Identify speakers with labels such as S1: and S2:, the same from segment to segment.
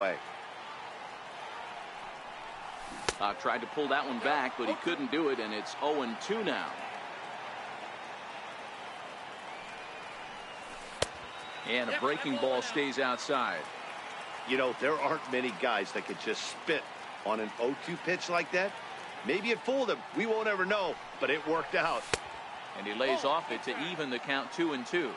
S1: Way.
S2: Tried to pull that one back, but he couldn't do it, and it's 0-2 now. And a breaking ball stays outside.
S1: You know, there aren't many guys that could just spit on an 0-2 pitch like that. Maybe it fooled him. We won't ever know, but it worked out.
S2: And he lays off it to even the count 2-2.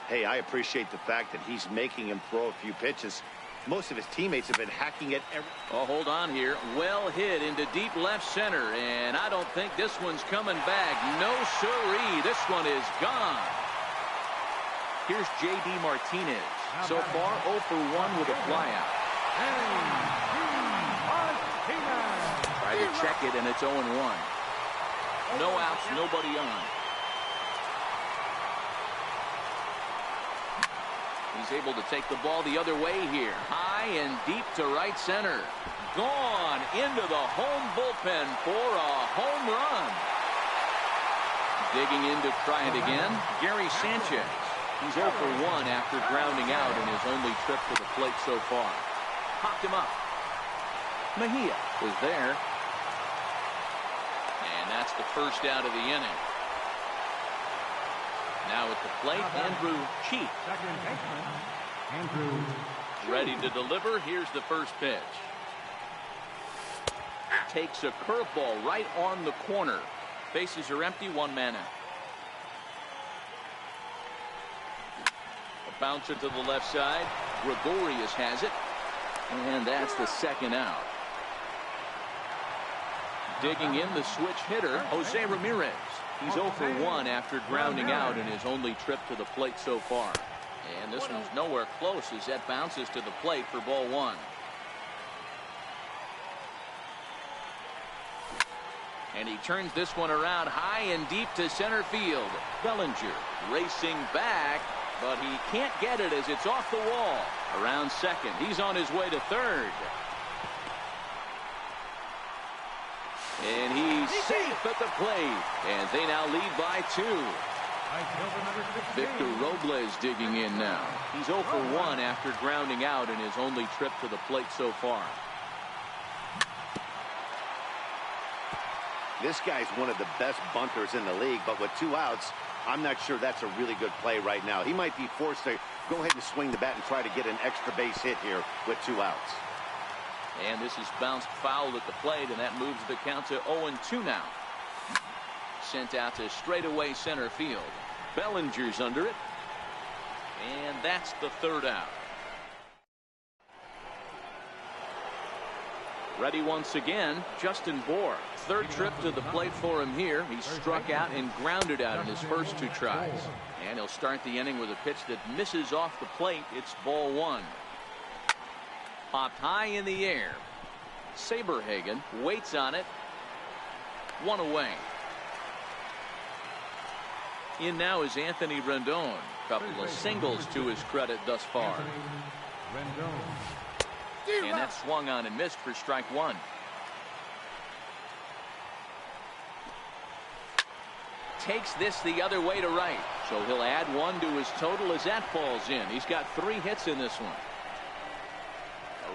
S1: Hey, I appreciate the fact that he's making him throw a few pitches. Most of his teammates have been hacking it every...
S2: Oh, hold on here. Well hit into deep left center, and I don't think this one's coming back. No siree. This one is gone. Here's J.D. Martinez. So far, 0 for 1 with a flyout. Try to check it, and it's 0-1. No outs, nobody on. He's able to take the ball the other way here. High and deep to right center. Gone into the home bullpen for a home run. Digging in to try it again, Gary Sanchez. He's 0 for 1 after grounding out in his only trip to the plate so far. Popped him up. Mejia was there. And that's the first out of the inning. Now at the plate, Andrew Cheek. Ready to deliver. Here's the first pitch. Takes a curveball right on the corner. Bases are empty, one man out. A bouncer to the left side. Gregorius has it. And that's the second out. Digging in the switch hitter, Jose Ramirez. He's 0 for 1 after grounding out in his only trip to the plate so far. And this one's nowhere close as that bounces to the plate for ball 1. And he turns this one around high and deep to center field. Bellinger racing back, but he can't get it as it's off the wall. Around second. He's on his way to third. And he's safe at the plate. And they now lead by 2. Victor Robles digging in now. He's 0 for 1 after grounding out in his only trip to the plate so far.
S1: This guy's one of the best bunters in the league, but with 2 outs, I'm not sure that's a really good play right now. He might be forced to go ahead and swing the bat and try to get an extra base hit here with 2 outs.
S2: And this is bounced foul at the plate, and that moves the count to 0-2 now. Sent out to straightaway center field. Bellinger's under it. And that's the third out. Ready once again, Justin Bour. Third trip to the plate for him here. He struck out and grounded out in his first 2 tries. And he'll start the inning with a pitch that misses off the plate. It's ball 1. Popped high in the air. Saberhagen waits on it. 1 away. In now is Anthony Rendon. Couple of singles to his credit thus far. And that swung on and missed for strike 1. Takes this the other way to right. So he'll add 1 to his total as that falls in. He's got 3 hits in this one.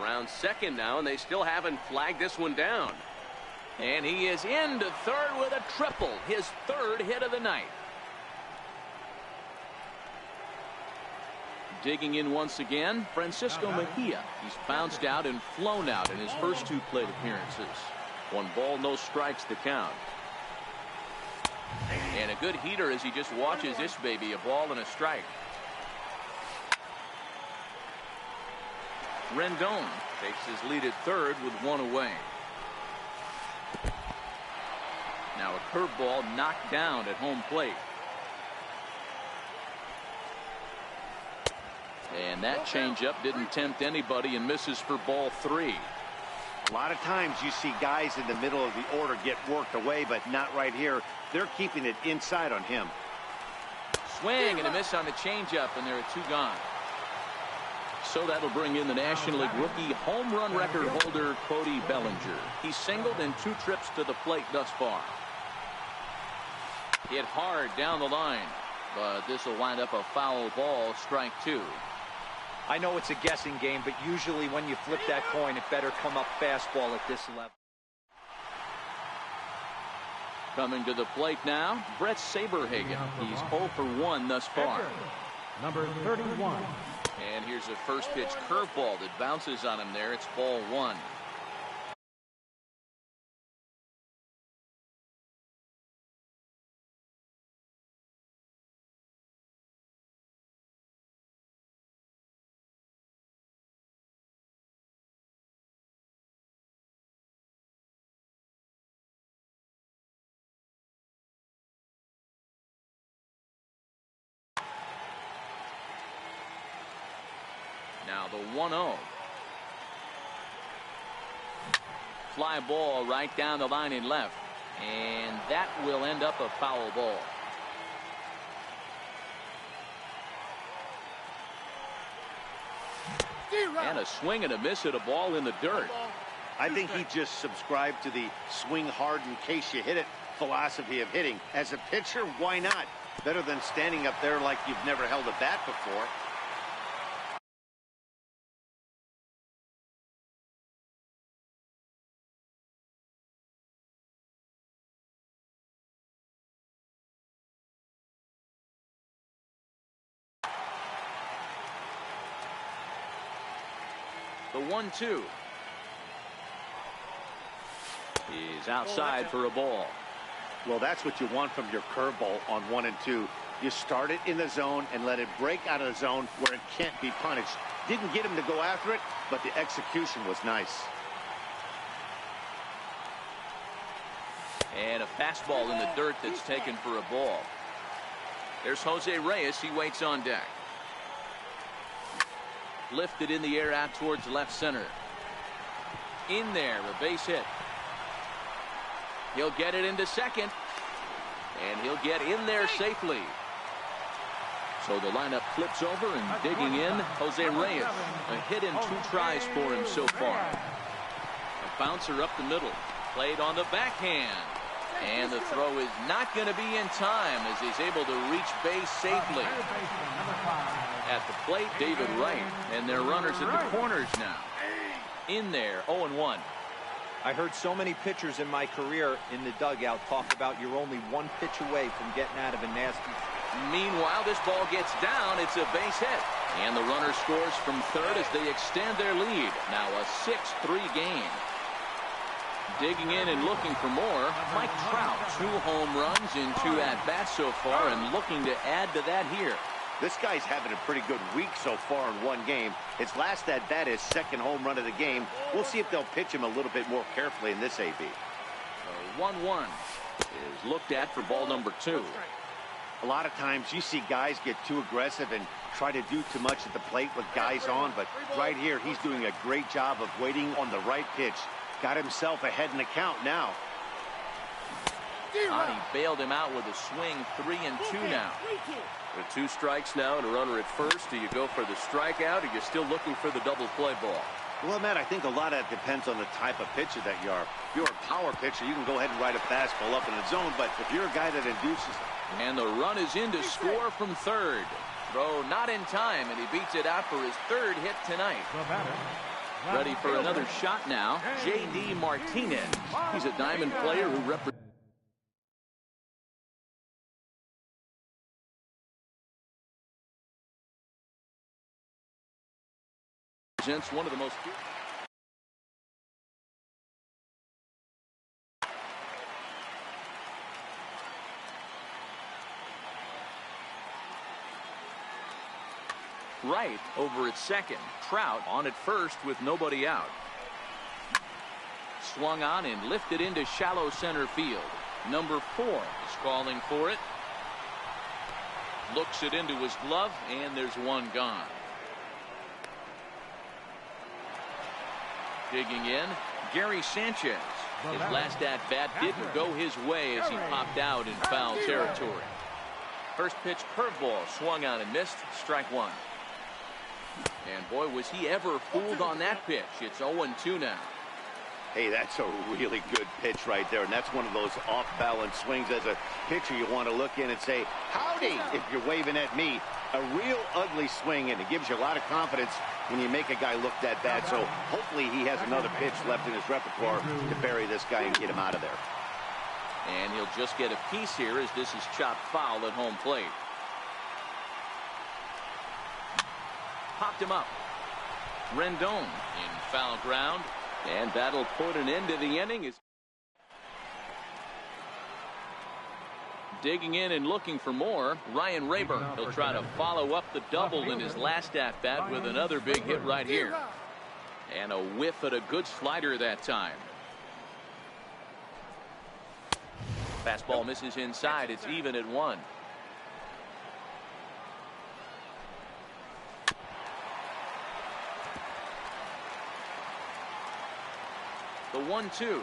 S2: Around second now, and they still haven't flagged this one down. And he is into third with a triple. His 3rd hit of the night. Digging in once again, Francisco Mejia. He's bounced out and flown out in his first 2 plate appearances. 1 ball, no strikes to count. And a good heater as he just watches this baby, a ball and a strike. Rendon takes his lead at third with 1 away. Now a curveball knocked down at home plate. And that changeup didn't tempt anybody and misses for ball 3.
S1: A lot of times you see guys in the middle of the order get worked away, but not right here. They're keeping it inside on him.
S2: Swing and a miss on the changeup, and there are 2 gone. So that'll bring in the National League rookie home run record holder Cody Bellinger. He's singled in 2 trips to the plate thus far. Hit hard down the line, but this will wind up a foul ball, strike 2.
S3: I know it's a guessing game, but usually when you flip that coin, it better come up fastball at this level.
S2: Coming to the plate now, Brett Saberhagen. He's 0 for 1 thus far.
S4: Number 31.
S2: And here's a first pitch curveball that bounces on him there. It's ball 1. Now the 1-0. Fly ball right down the line in left. And that will end up a foul ball. And a swing and a miss at a ball in the dirt.
S1: I think he just subscribed to the swing hard in case you hit it philosophy of hitting. As a pitcher, why not? Better than standing up there like you've never held a bat before.
S2: The 1-2 is outside for a ball.
S1: Well, that's what you want from your curveball on 1 and 2. You start it in the zone and let it break out of the zone where it can't be punished. Didn't get him to go after it, but the execution was nice.
S2: And a fastball in the dirt that's taken for a ball. There's Jose Reyes. He waits on deck. Lifted in the air out towards left center. In there, a base hit. He'll get it into second. And he'll get in there safely. So the lineup flips over and digging in, Jose Reyes. A hit and 2 tries for him so far. A bouncer up the middle. Played on the backhand. And the throw is not going to be in time as he's able to reach base safely. At the plate, David Wright. And their runners at the corners now. In there, 0-1.
S3: I heard so many pitchers in my career in the dugout talk about you're only 1 pitch away from getting out of a nasty.
S2: Meanwhile, this ball gets down. It's a base hit. And the runner scores from third as they extend their lead. Now a 6-3 game. Digging in and looking for more, Mike Trout. 2 home runs in 2 at-bats so far and looking to add to that here.
S1: This guy's having a pretty good week so far in 1 game. His last at-bat is 2nd home run of the game. We'll see if they'll pitch him a little bit more carefully in this AB.
S2: 1-1 is looked at for ball number 2.
S1: A lot of times you see guys get too aggressive and try to do too much at the plate with guys on, but right here he's doing a great job of waiting on the right pitch. Got himself ahead in the count now.
S2: He bailed him out with a swing. 3-2 now.
S5: With 2 strikes now and a runner at first, do you go for the strikeout or are you still looking for the double play ball?
S1: Well, Matt, I think a lot of that depends on the type of pitcher that you are. If you're a power pitcher, you can go ahead and ride a fastball up in the zone, but if you're a guy that induces...
S2: And the run is in to score from third. Throw not in time, and he beats it out for his 3rd hit tonight. Ready for another shot now, J.D. Martinez. He's a diamond player who represents one of the most... Right over at second. Trout on at first with nobody out. Swung on and lifted into shallow center field. Number 4 is calling for it. Looks it into his glove, and there's 1 gone. Digging in, Gary Sanchez. His last at-bat didn't go his way as he popped out in foul territory. First pitch curveball swung on and missed. Strike 1. And boy, was he ever fooled on that pitch. It's 0-2 now.
S1: Hey, that's a really good pitch right there, and that's one of those off-balance swings. As a pitcher, you want to look in and say, howdy, if you're waving at me. A real ugly swing, and it gives you a lot of confidence when you make a guy look that bad. So hopefully he has another pitch left in his repertoire to bury this guy and get him out of there.
S2: And he'll just get a piece here as this is chopped foul at home plate. Popped him up. Rendon in foul ground, and that'll put an end to the inning. Digging in and looking for more, Ryan Rayburn. He'll try to follow up the double in his last at-bat with another big hit right here. And a whiff at a good slider that time. Fastball misses inside. It's even at 1. The 1-2.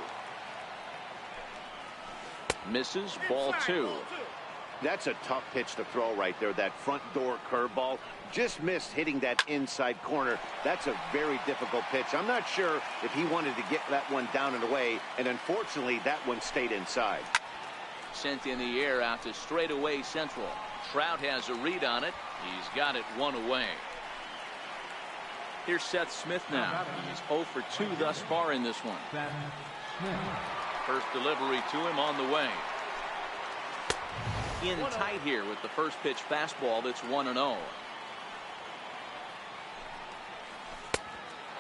S2: Misses, ball 2.
S1: That's a tough pitch to throw right there. That front door curveball just missed hitting that inside corner. That's a very difficult pitch. I'm not sure if he wanted to get that one down and away, and unfortunately that one stayed inside.
S2: Sent in the air out to straightaway central. Trout has a read on it. He's got it 1 away. Here's Seth Smith now. He's 0 for 2 thus far in this one. First delivery to him on the way. In tight here with the first pitch fastball that's 1-0.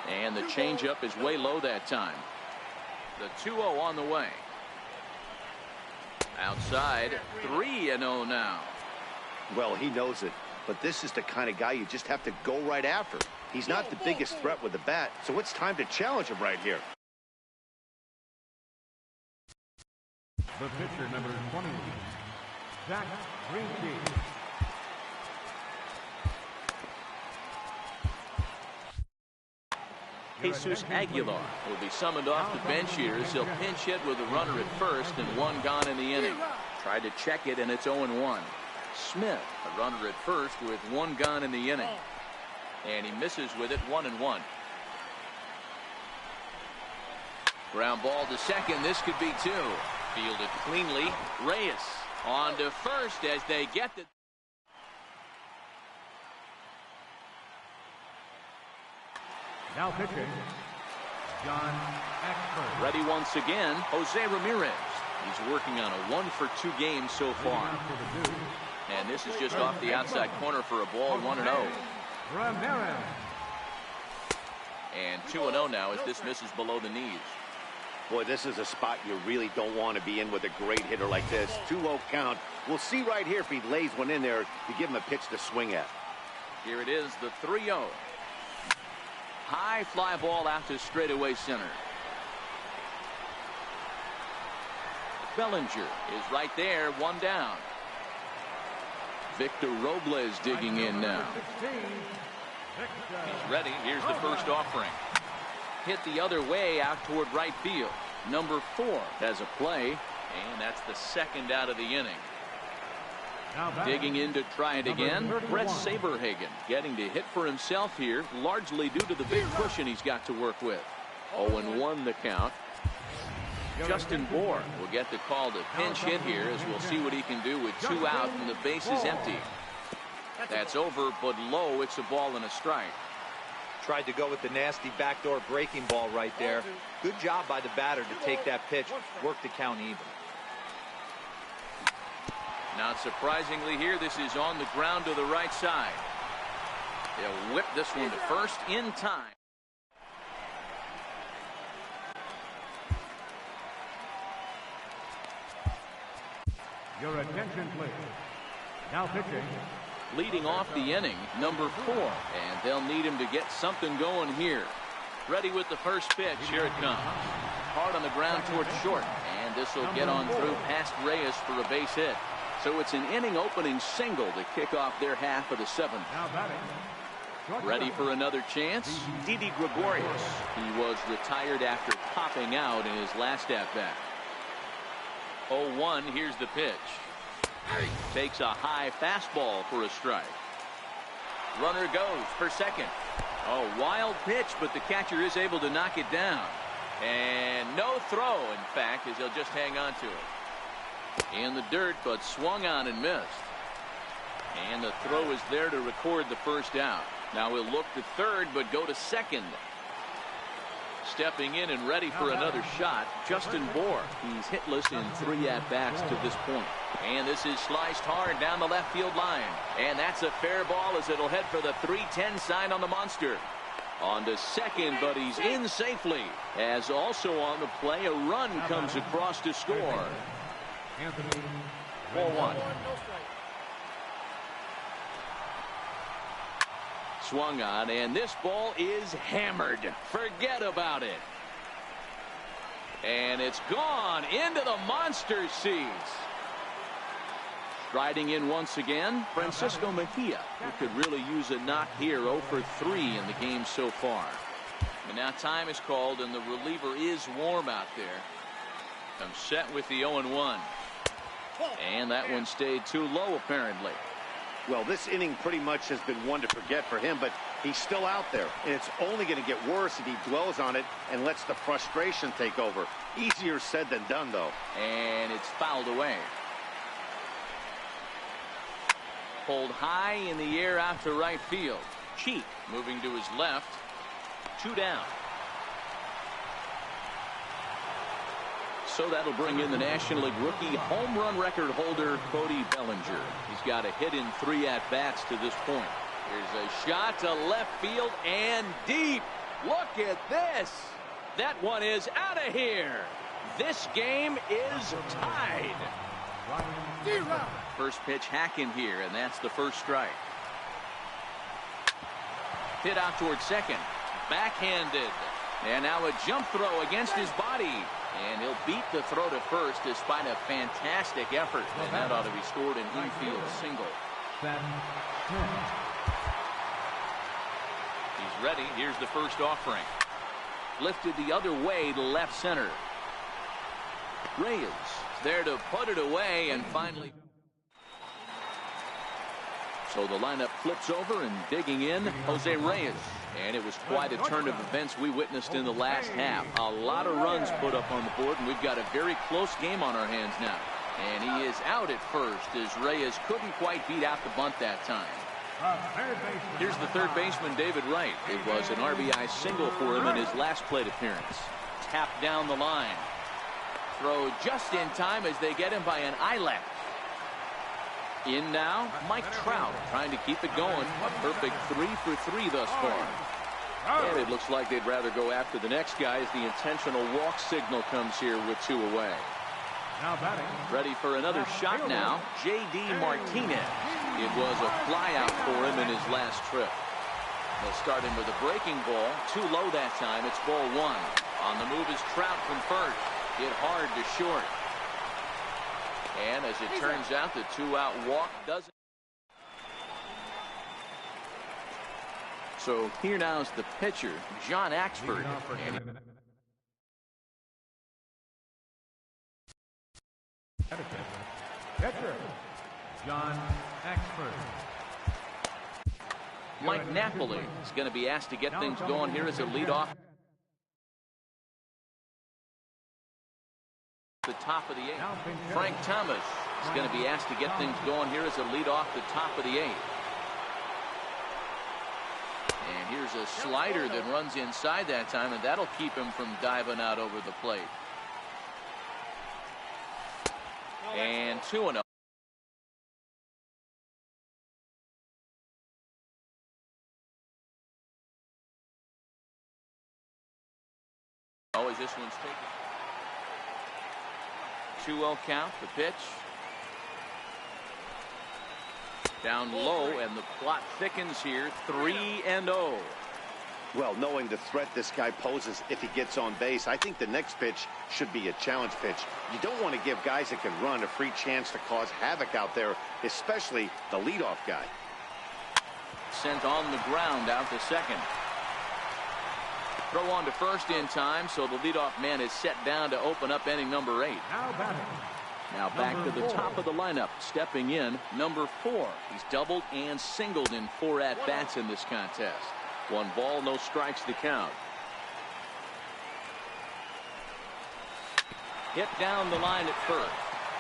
S2: And the changeup is way low that time. The 2-0 on the way. Outside, 3-0 now.
S1: Well, he knows it, but this is the kind of guy you just have to go right after. He's not the biggest threat with the bat, so it's time to challenge him right here.
S4: The pitcher, number 20, Zach Greinke.
S2: Jesus Aguilar will be summoned off the bench here as he'll pinch hit with a runner at first and 1 gone in the inning. Tried to check it, and it's 0-1. Smith, a runner at first with 1 gone in the inning. And he misses with it, 1-1. Ground ball to second. This could be 2. Fielded cleanly. Reyes on to first as they get the.
S4: Now pitching, John Axford.
S2: Ready once again, Jose Ramirez. He's working on a 1 for 2 games so far. And this is just off the outside corner for a ball, 1-0.
S4: Ramirez.
S2: And 2-0 now as this misses below the knees.
S1: Boy, this is a spot you really don't want to be in with a great hitter like this. 2-0 count. We'll see right here if he lays one in there to give him a pitch to swing at.
S2: Here it is, the 3-0. High fly ball out to straightaway center. Bellinger is right there, 1 down. Victor Robles digging in now. He's ready. Here's the first offering. Hit the other way out toward right field. Number 4 has a play, and that's the 2nd out of the inning. Digging in to try it again, Brett Saberhagen getting to hit for himself here, largely due to the big cushion he's got to work with. 0-1 the count. Justin Bour will get the call to pinch hit here as we'll see what he can do with 2 out and the base is empty. That's over, but low. It's a ball and a strike.
S3: Tried to go with the nasty backdoor breaking ball right there. Good job by the batter to take that pitch, work the count even.
S2: Not surprisingly here, this is on the ground to the right side. They'll whip this one to first in time.
S4: Your attention, please. Now pitching.
S2: Leading off the inning, number 4. And they'll need him to get something going here. Ready with the first pitch. Here it comes. Hard on the ground towards short. And this will get on through past Reyes for a base hit. So it's an inning opening single to kick off their half of the 7th.
S4: Now batting.
S2: Ready for another chance? Didi Gregorius. He was retired after popping out in his last at-bat. 0-1. Here's the pitch. Takes a high fastball for a strike. Runner goes for second. A wild pitch, but the catcher is able to knock it down. And no throw, in fact, as he'll just hang on to it. In the dirt, but swung on and missed. And the throw is there to record the first out. Now we'll look to third, but go to second. Stepping in and ready for another shot, Justin Bour. He's hitless in 3 at-bats to this point. And this is sliced hard down the left field line. And that's a fair ball as it'll head for the 3-10 sign on the monster. On to second, but he's in safely. As also on the play, a run comes across to score. 4-1. Swung on, and this ball is hammered. Forget about it. And it's gone into the monster seats. Striding in once again, Francisco Mejia, who could really use a knock here. 0 for 3 in the game so far. And now time is called, and the reliever is warm out there. I'm set with the 0-1. And that one stayed too low, apparently.
S1: Well, this inning pretty much has been one to forget for him, but he's still out there, and it's only going to get worse if he dwells on it and lets the frustration take over. Easier said than done, though.
S2: And it's fouled away. Pulled high in the air out to right field. Cheek moving to his left. 2 down. So that'll bring in the National League rookie home run record holder Cody Bellinger. He's got a hit in 3 at-bats to this point. Here's a shot to left field and deep. Look at this. That one is out of here. This game is tied. First pitch hacking here, and that's the first strike. Hit out towards second. Backhanded. And now a jump throw against his body. And he'll beat the throw to first despite a fantastic effort. And that ought to be scored an infield single. He's ready. Here's the first offering. Lifted the other way to left center. Reyes there to put it away, and finally. So the lineup flips over, and digging in, Jose Reyes. And it was quite a turn of events we witnessed in the last half. A lot of runs put up on the board, and we've got a very close game on our hands now. And he is out at first as Reyes couldn't quite beat out the bunt that time. Here's the third baseman, David Wright. It was an RBI single for him in his last plate appearance. Tapped down the line. Throw just in time as they get him by an eyelash. In now, Mike Trout trying to keep it going. A perfect 3 for 3 thus far. And it looks like they'd rather go after the next guy as the intentional walk signal comes here with 2 away. Ready for another shot now, J.D. Martinez. It was a flyout for him in his last trip. They'll start him with a breaking ball. Too low that time. It's ball 1. On the move is Trout from first. Hit hard to short. And as it turns out, the 2-out walk doesn't. So here now is the pitcher, John Axford.
S4: Pitcher, John Axford.
S2: Mike Napoli is going to be asked to get things going here as a leadoff. The top of the 8th. Frank Thomas is going to be asked to get things going here as a leadoff the top of the 8th. And here's a slider that runs inside that time, and that'll keep him from diving out over the plate. And 2-0. Always this one's taken. 2-0 count, the pitch. Down low, and the plot thickens here. 3-0.
S1: Well, knowing the threat this guy poses if he gets on base, I think the next pitch should be a challenge pitch. You don't want to give guys that can run a free chance to cause havoc out there, especially the leadoff guy.
S2: Sent on the ground out to second. Throw on to first in time, so the leadoff man is set down to open up inning number 8. Now back to the top of the lineup. Stepping in, number 4. He's doubled and singled in 4 at-bats in this contest. 1 ball, no strikes to count. Hit down the line at first,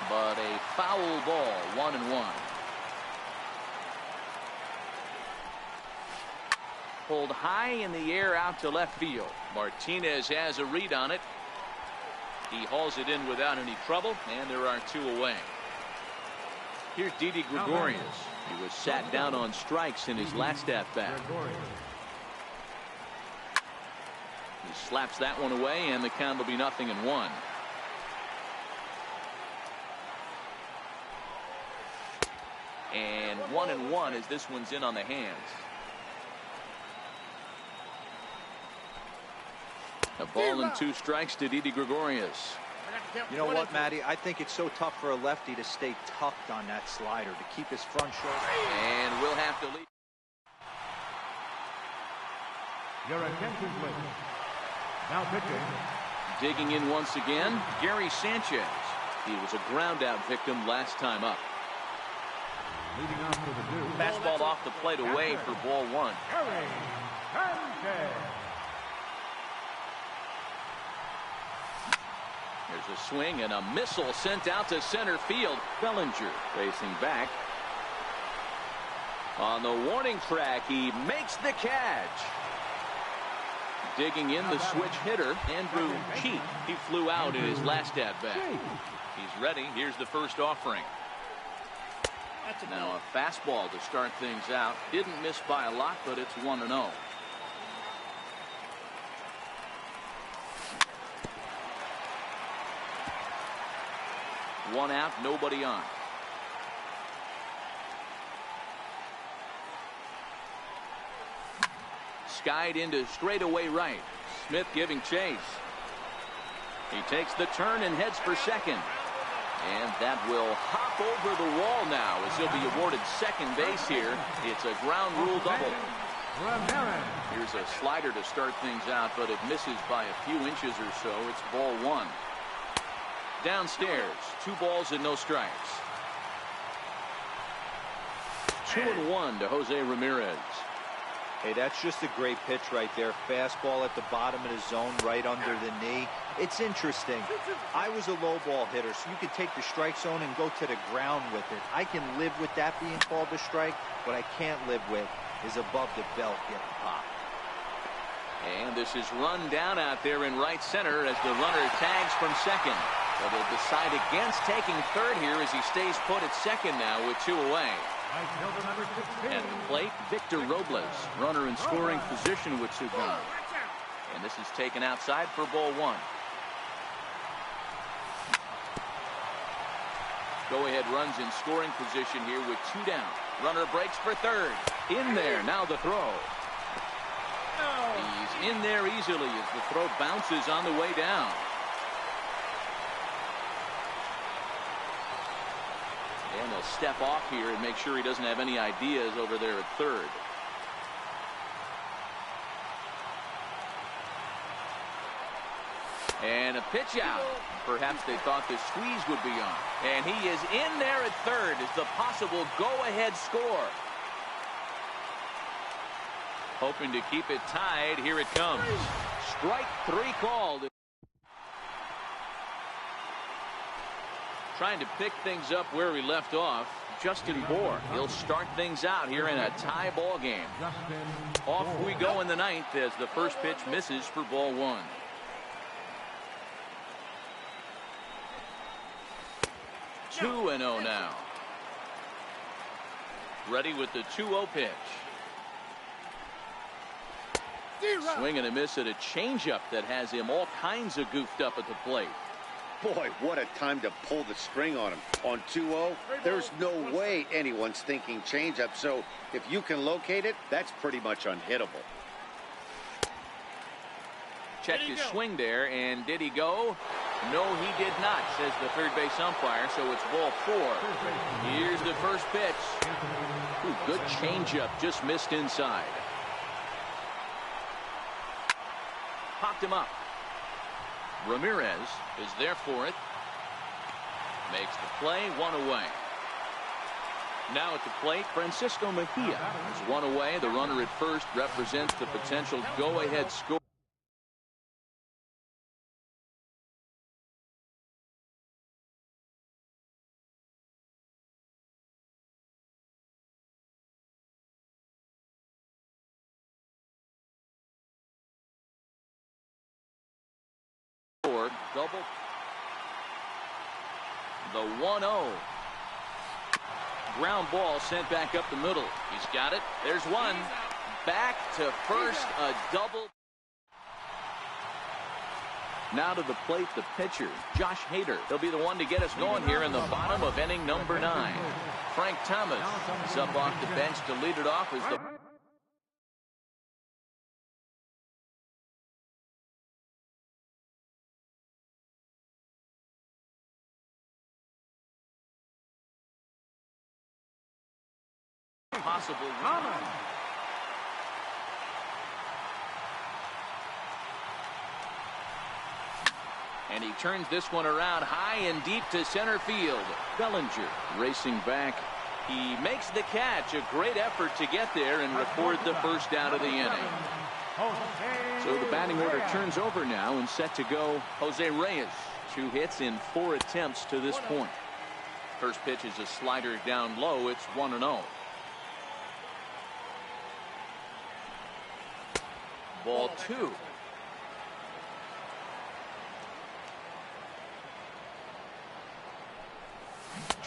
S2: but a foul ball, 1-1. pulled high in the air out to left field. Martinez has a read on it. He hauls it in without any trouble, and there are 2 away. Here's Didi Gregorius. He was sat down on strikes in his last at bat. He slaps that one away, and the count will be 0-1. And 1-1 as this one's in on the hands. A ball and 2 strikes to Didi Gregorius.
S3: You know what, Matty? I think it's so tough for a lefty to stay tucked on that slider, to keep his front shoulder.
S2: And we'll have to leave.
S4: Your attention, please. Now pitching.
S2: Digging in once again, Gary Sanchez. He was a ground out victim last time up.
S4: Leading off for the Dukes.
S2: Fastball off the plate away for ball 1.
S4: Gary Sanchez.
S2: There's a swing and a missile sent out to center field. Bellinger racing back. On the warning track, he makes the catch. Digging in, the switch hitter, Andrew Cheek. He flew out in his last at bat. He's ready. Here's the first offering. Now a fastball to start things out. Didn't miss by a lot, but it's 1-0. One out, nobody on. Skied into straightaway right. Smith giving chase. He takes the turn and heads for second. And that will hop over the wall now as he'll be awarded second base here. It's a ground rule double. Here's a slider to start things out, but it misses by a few inches or so. It's ball 1. Downstairs, 2 balls and no strikes. 2-1 to Jose Ramirez.
S3: Hey, that's just a great pitch right there. Fastball at the bottom of the zone, right under the knee. It's interesting. I was a low ball hitter, so you could take the strike zone and go to the ground with it. I can live with that being called a strike. What I can't live with is above the belt getting popped.
S2: And this is run down out there in right center as the runner tags from second. But he'll decide against taking third here as he stays put at second now with 2 away. At the plate, Victor Robles, runner in scoring position with 2 gone. And this is taken outside for ball 1. Go-ahead runs in scoring position here with 2 down. Runner breaks for third. In there, now the throw. He's in there easily as the throw bounces on the way down. And he'll step off here and make sure he doesn't have any ideas over there at third. And a pitch out. Perhaps they thought the squeeze would be on. And he is in there at third as the possible go-ahead score. Hoping to keep it tied. Here it comes. Strike 3 called. Trying to pick things up where we left off. Justin Bour. He'll start things out here in a tie ball game. Off we go in the 9th as the first pitch misses for ball 1. Two and 0 now. Ready with the 2-0 pitch. Swing and a miss at a changeup that has him all kinds of goofed up at the plate.
S1: Boy, what a time to pull the string on him. On 2-0, there's no way anyone's thinking changeup. So if you can locate it, that's pretty much unhittable.
S2: Checked his swing there, and did he go? No, he did not, says the third base umpire, so it's ball 4. Here's the first pitch. Ooh, good changeup, just missed inside. Popped him up. Ramirez is there for it. Makes the play, 1 away. Now at the plate, Francisco Mejia is 1 away. The runner at first represents the potential go-ahead score. double. The 1-0. Ground ball sent back up the middle. He's got it. There's one. Back to first, a double. Now to the plate, the pitcher, Josh Hader. He'll be the one to get us going here in the bottom of inning number 9. Frank Thomas is up off the bench to lead it off as the possible. And he turns this one around high and deep to center field. Bellinger racing back. He makes the catch. A great effort to get there and record the first out of the inning. So the batting order turns over now and set to go Jose Reyes. 2 hits in 4 attempts to this point. First pitch is a slider down low. It's 1-0. Ball 2.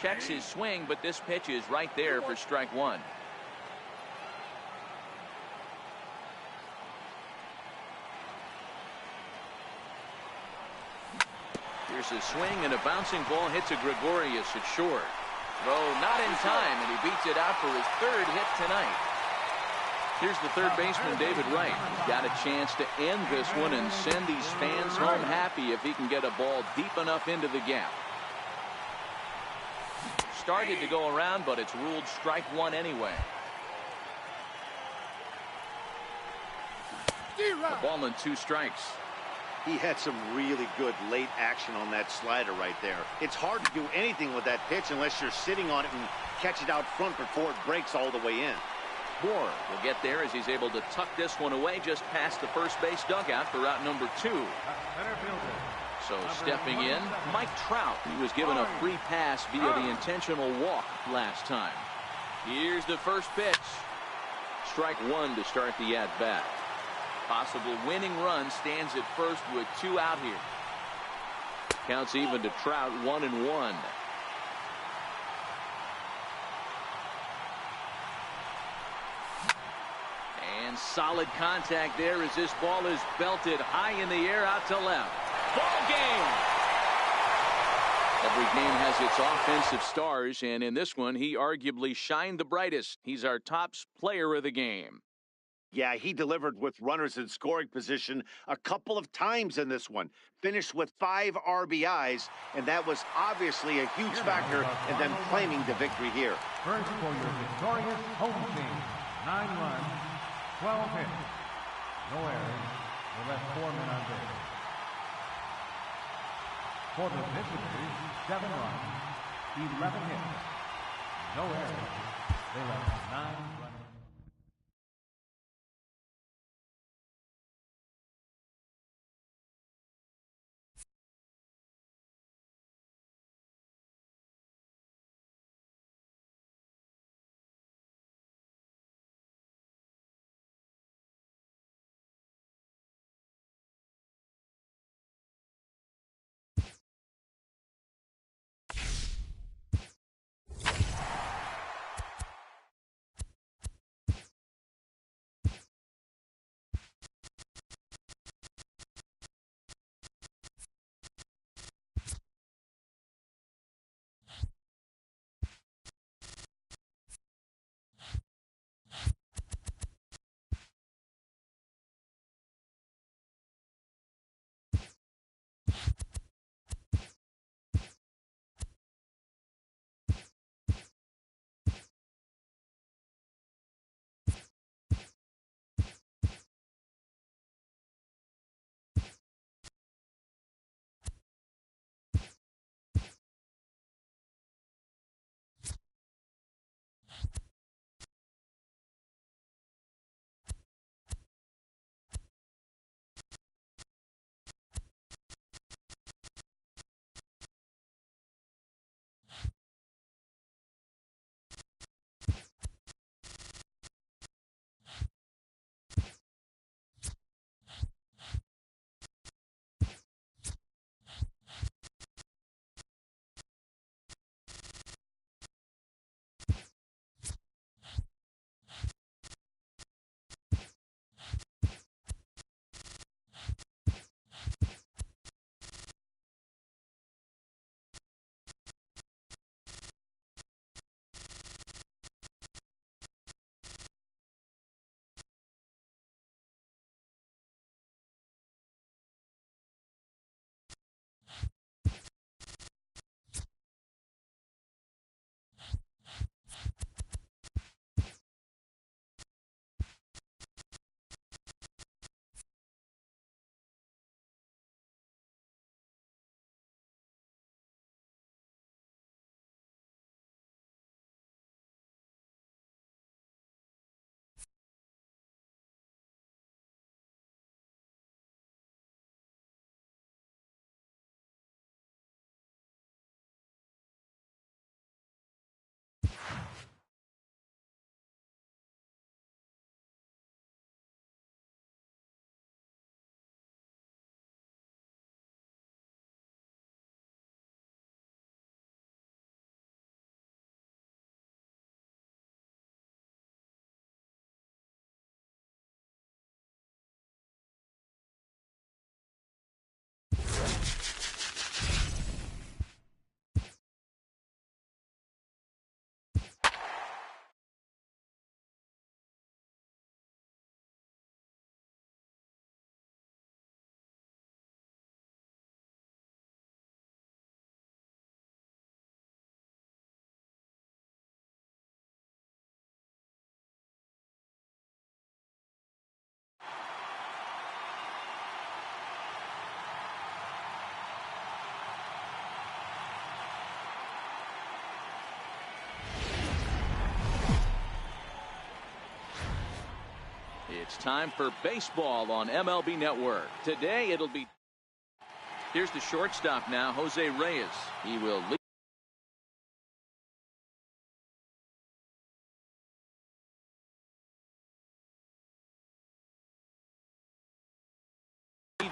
S2: Checks his swing, but this pitch is right there for strike 1. Here's a swing, and a bouncing ball hits a Gregorius at short. Throw not in time, and he beats it out for his 3rd hit tonight. Here's the third baseman, David Wright. Got a chance to end this one and send these fans home happy if he can get a ball deep enough into the gap. Started to go around, but it's ruled strike 1 anyway. A ball and 2 strikes.
S1: He had some really good late action on that slider right there. It's hard to do anything with that pitch unless you're sitting on it and catch it out front before it breaks all the way in.
S2: Bohr will get there as he's able to tuck this one away just past the first base dugout for out number 2. So stepping in, Mike Trout. He was given a free pass via the intentional walk last time. Here's the first pitch. Strike 1 to start the at-bat. Possible winning run stands at first with 2 out here. Counts even to Trout, 1-1. And solid contact there as this ball is belted high in the air out to left. Ball game. Every game has its offensive stars, and in this one, he arguably shined the brightest. He's our top player of the game.
S1: Yeah, he delivered with runners in scoring position a couple of times in this one. Finished with 5 RBIs, and that was obviously a huge factor in them claiming the victory here.
S4: First for your victorious home team. 9 runs, 12 hits. No errors. They left 4 men on base. For the visitors, 7 runs, 11 hits. No errors. They left 9 runs.
S2: It's time for baseball on MLB Network. Today it'll be. Here's the shortstop now, Jose Reyes. He will lead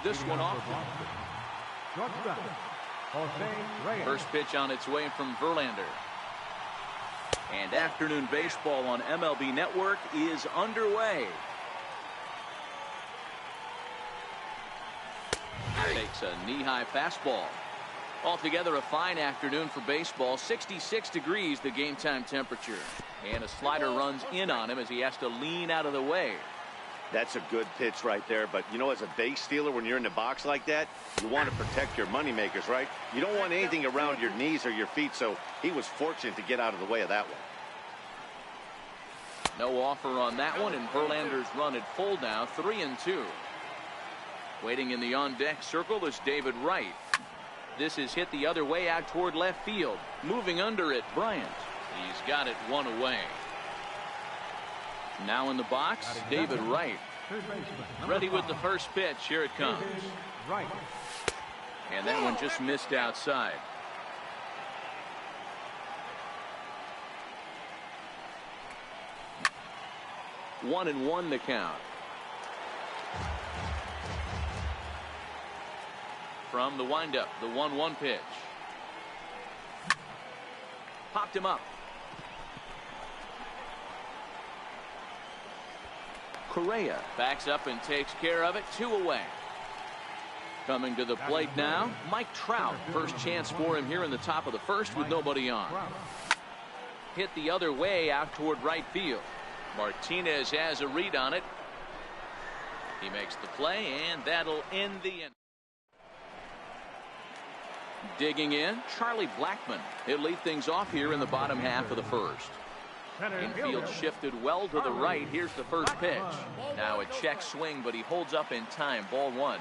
S2: this one off. First pitch on its way from Verlander. And afternoon baseball on MLB Network is underway. Takes a knee-high fastball. Altogether a fine afternoon for baseball. 66 degrees the game time temperature. And a slider runs in on him as he has to lean out of the way.
S1: That's a good pitch right there, but you know, as a base stealer, when you're in the box like that, you want to protect your moneymakers, right? You don't want anything around your knees or your feet, so he was fortunate to get out of the way of that one.
S2: No offer on that one, and Verlander's run at full now, 3-2. Waiting in the on-deck circle is David Wright. This is hit the other way out toward left field. Moving under it, Bryant. He's got it one away. Now in the box, David Wright. Ready with the first pitch. Here it comes. And that one just missed outside. One and one the count. From the windup, the 1-1 pitch. Popped him up. Correa backs up and takes care of it. 2 away. Coming to the plate now, Mike Trout. First chance for him here in the top of the first with nobody on. Hit the other way out toward right field. Martinez has a read on it. He makes the play, and that'll end the inning. Digging in, Charlie Blackmon. He'll lead things off here in the bottom half of the first. Infield shifted well to the right. Here's the first pitch. Now a check swing, but he holds up in time. Ball 1.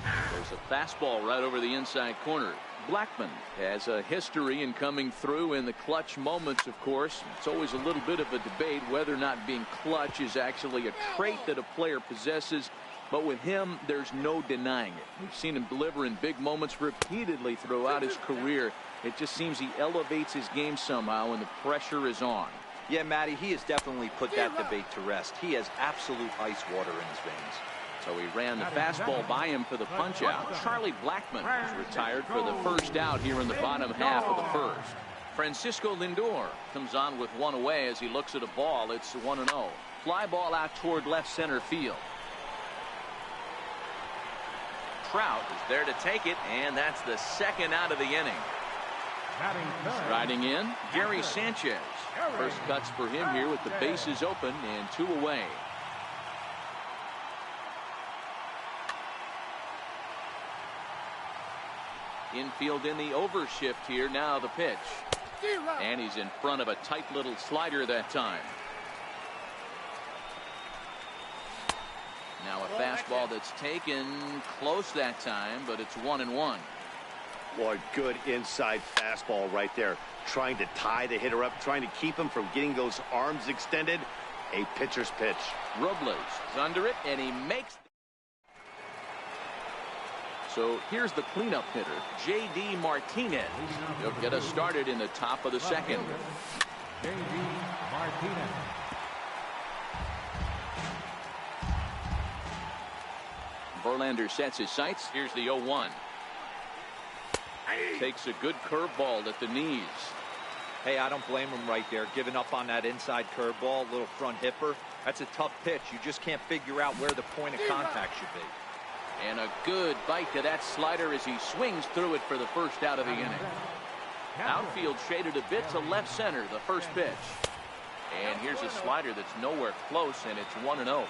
S2: There's a fastball right over the inside corner. Blackmon has a history in coming through in the clutch moments, of course. It's always a little bit of a debate whether or not being clutch is actually a trait that a player possesses. But with him, there's no denying it. We've seen him deliver in big moments repeatedly throughout his career. It just seems he elevates his game somehow when the pressure is on.
S3: Yeah, Matty, he has definitely put that debate to rest. He has absolute ice water in his veins.
S2: So he ran the fastball by him for the punch out. Charlie Blackmon is retired for the first out here in the bottom half of the first. Francisco Lindor comes on with 1 away as he looks at a ball. It's 1-0. Fly ball out toward left center field. Trout is there to take it, and that's the second out of the inning. Striding in, Gary Sanchez. First cuts for him here with the bases open and 2 away. Infield in the overshift here. Now the pitch. And he's in front of a tight little slider that time. Now a fastball that's taken close that time, but it's 1-1.
S1: Boy, good inside fastball right there. Trying to tie the hitter up, trying to keep him from getting those arms extended. A pitcher's pitch.
S2: Robles is under it, and he makes. So here's the cleanup hitter, J.D. Martinez. He'll get us started in the top of the second.
S4: J.D. Martinez.
S2: Verlander sets his sights. Here's the 0-1. Takes a good curveball at the knees.
S3: Hey, I don't blame him right there. Giving up on that inside curveball, little front hipper. That's a tough pitch. You just can't figure out where the point of contact should be.
S2: And a good bite to that slider as he swings through it for the first out of the inning. Outfield shaded a bit to left center, the first pitch. And here's a slider that's nowhere close, and it's 1-0.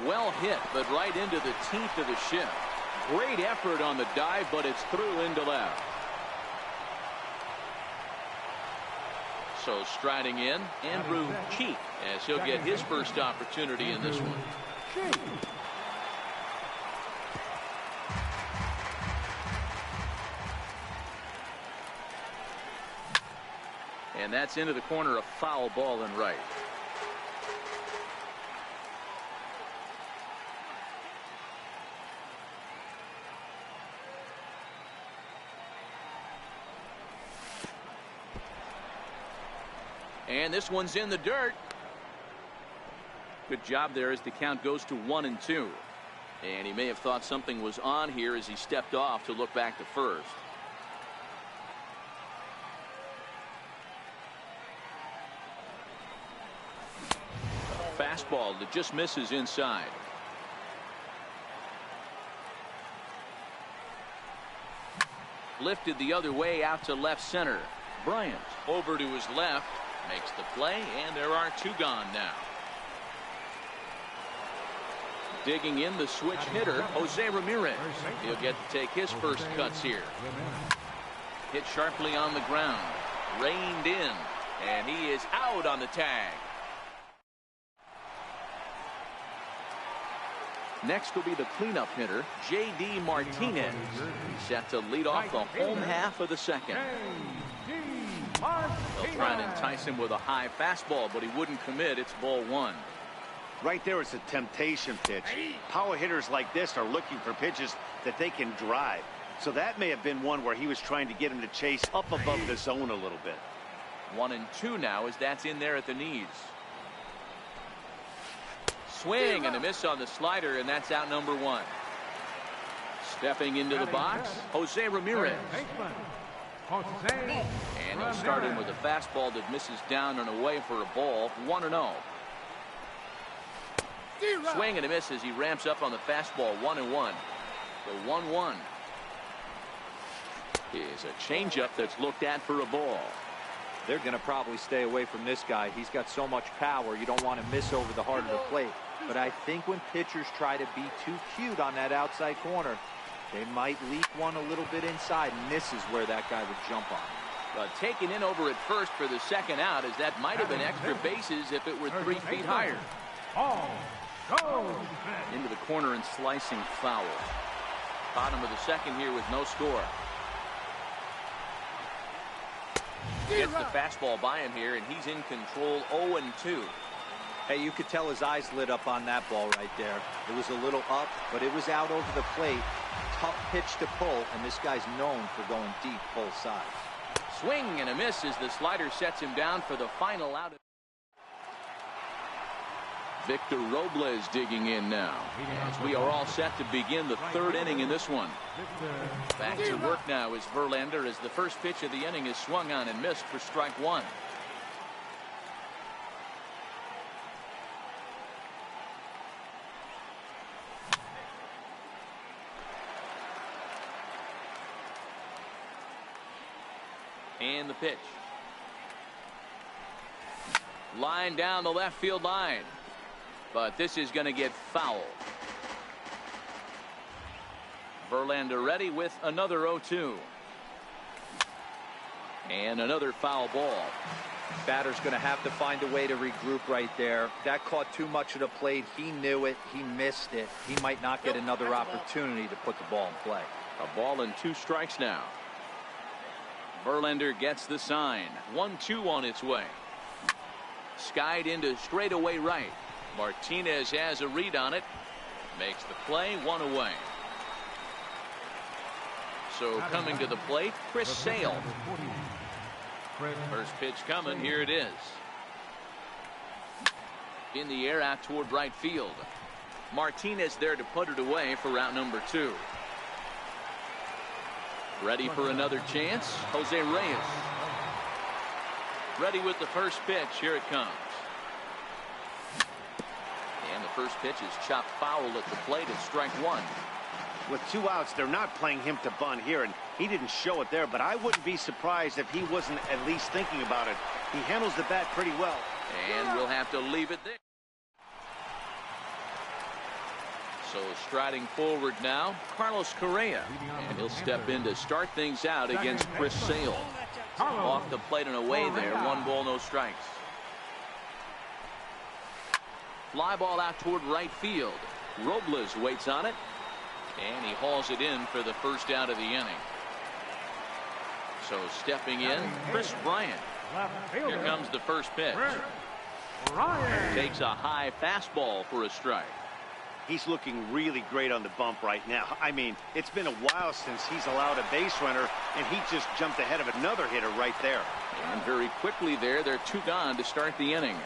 S2: Well hit, but right into the teeth of the shift. Great effort on the dive, but it's through into left. So striding in, Andrew Cheek, as he'll get his first opportunity in this one. And that's into the corner, a foul ball and right. And this one's in the dirt. Good job there as the count goes to 1-2. And he may have thought something was on here as he stepped off to look back to first. Fastball that just misses inside. Lifted the other way out to left center. Bryant over to his left. Makes the play, and there are two gone now. Digging in the switch hitter, Jose Ramirez. He'll get to take his first cuts here. Hit sharply on the ground. Reined in, and he is out on the tag. Next will be the cleanup hitter, J.D. Martinez. He's set to lead off the home half of the second. They'll try and entice him with a high fastball, but he wouldn't commit. It's ball one.
S1: Right there, it's a temptation pitch. Power hitters like this are looking for pitches that they can drive. So that may have been one where he was trying to get him to chase up above the zone a little bit.
S2: 1-2 now as that's in there at the knees. Swing and a miss on the slider, and that's out number one. Stepping into the box, Jose Ramirez. And he'll start in with a fastball that misses down and away for a ball. 1-0. Swing and a miss as he ramps up on the fastball. 1-1. The 1-1 is a changeup that's looked at for a ball.
S3: They're going to probably stay away from this guy. He's got so much power. You don't want to miss over the heart of the plate. But I think when pitchers try to be too cute on that outside corner, they might leak one a little bit inside, and this is where that guy would jump on.
S2: Taken in over at first for the second out, as that might have been extra bases if it were 3 feet higher. Into the corner and slicing foul. Bottom of the second here with no score. Gets the fastball by him here, and he's in control. 0-2.
S3: Hey, you could tell his eyes lit up on that ball right there. It was a little up, but it was out over the plate. Tough pitch to pull, and this guy's known for going deep both sides.
S2: Swing and a miss as the slider sets him down for the final out. Victor Robles digging in now as we are all set to begin the third inning in this one. Back to work now is Verlander as the first pitch of the inning is swung on and missed for strike one. And the pitch. Line down the left field line. But this is going to get foul. Verlander ready with another 0-2. And another foul ball.
S3: Batter's going to have to find a way to regroup right there. That caught too much of the plate. He knew it. He missed it. He might not get another opportunity to put the ball in play.
S2: A ball and 2 strikes now. Verlander gets the sign. 1-2 on its way. Skied into straightaway right. Martinez has a read on it. Makes the play. 1 away. So coming to the plate, Chris Sale. First pitch coming. Here it is. In the air out toward right field. Martinez there to put it away for route number 2. Ready for another chance. Jose Reyes. Ready with the first pitch. Here it comes. And the first pitch is chopped foul at the plate at strike 1.
S1: With 2 outs, they're not playing him to bunt here, and he didn't show it there, but I wouldn't be surprised if he wasn't at least thinking about it. He handles the bat pretty well.
S2: And we'll have to leave it there. So striding forward now, Carlos Correa. And he'll step in to start things out against Chris Sale. Off the plate and away there. 1 ball, no strikes. Fly ball out toward right field. Robles waits on it. And he hauls it in for the first out of the inning. So stepping in, Chris Bryant.
S4: Left fielder.
S2: Here comes the first pitch.
S4: Ryan.
S2: Takes a high fastball for a strike.
S1: He's looking really great on the bump right now. I mean, it's been a while since he's allowed a base runner, and he just jumped ahead of another hitter right there.
S2: And very quickly there, they're 2 gone to start the inning.